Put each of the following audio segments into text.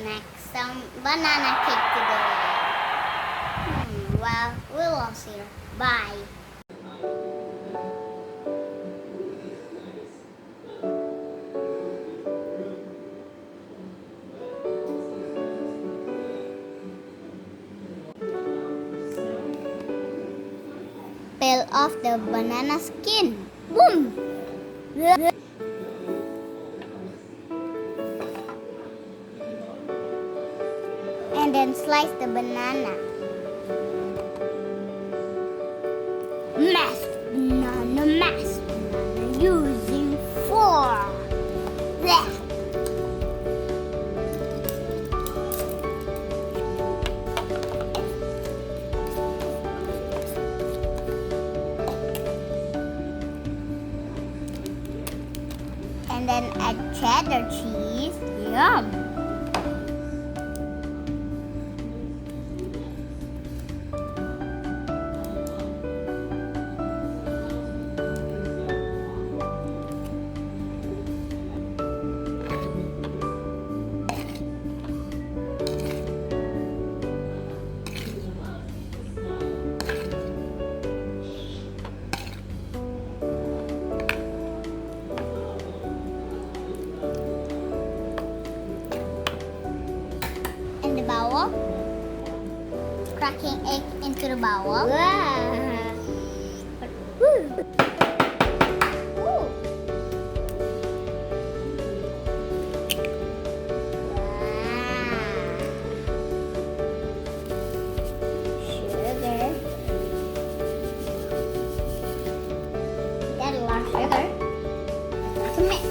next some banana cake today. Well, we will see. Bye. Peel off the banana skin. Boom! And then slice the banana. Mashed banana using fork. Blech. And then add cheddar cheese. Yum! The bowl, cracking egg into the bowl. Wow. Sugar. That's a lot of sugar. To mix.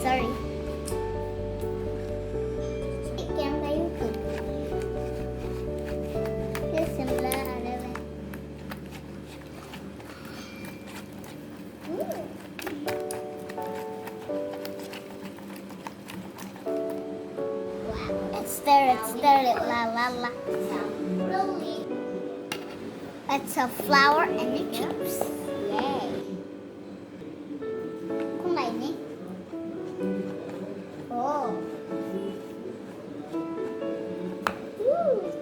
Sorry. Yang kayu tu. Dia sebelah ada. Wow, let's stir it, la la la. Let's have flour and the chips. Yay. Kung ini. Oh.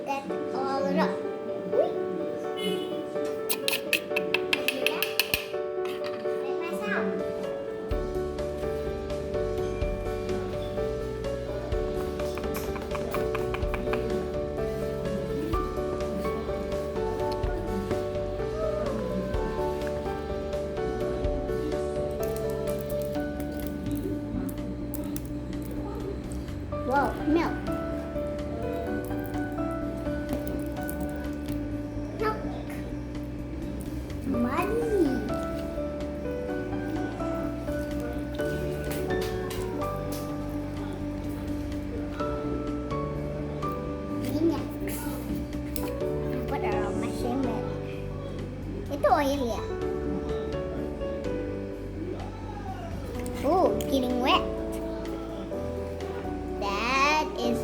That's all it up. Whoa, milk. Milk. Money. Minyak. Put around my shimmer. Itu oil ya? Oh, getting wet. That is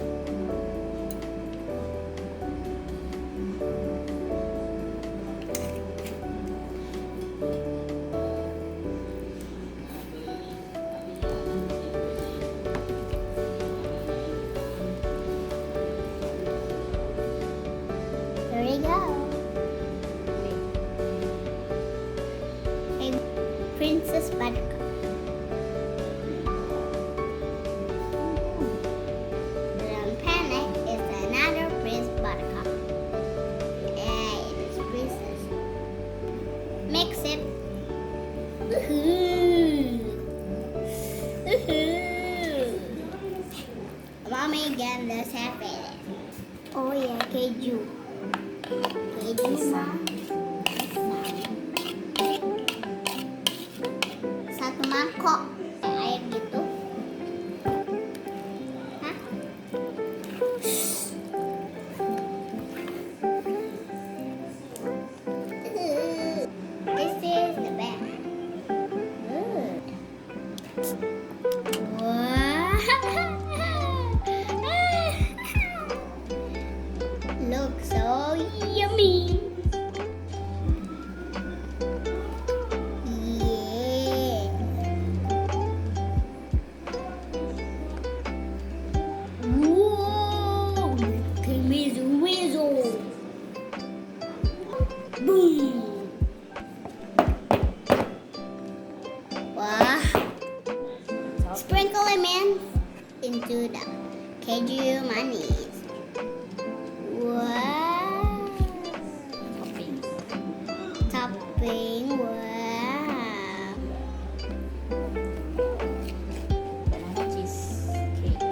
there we go. Hey, Princess Buttercup. Mix it. Mommy get the separate. Oh yeah, keju. Keju mah. Satu mangkok air gitu. Hah? This is the best. Good. Wow. Looks so yummy. Yeah. into the caju mayonnaise. Wow. Topping. Wow. Banana cheesecake.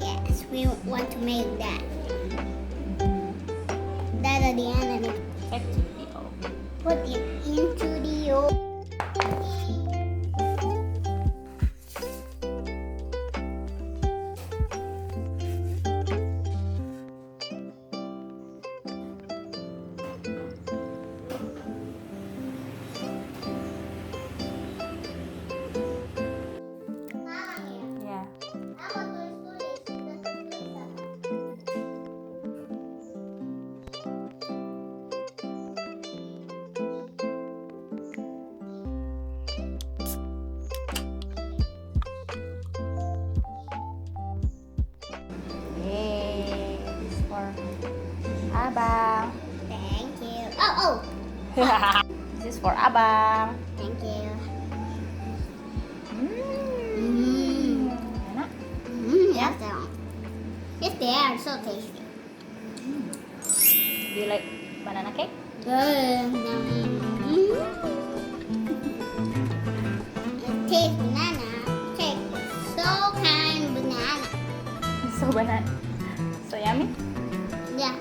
Yes, we want to make that. That at the end, and Check to the oven. put it into the oven. Yeah. Yay. This is for Abang. Thank you. Oh, This is for Abang. thank you. Enak. Yes, yes, they are so tasty. Do you like banana cake? It tastes banana cake. So kind banana. So banana. So yummy. Yeah.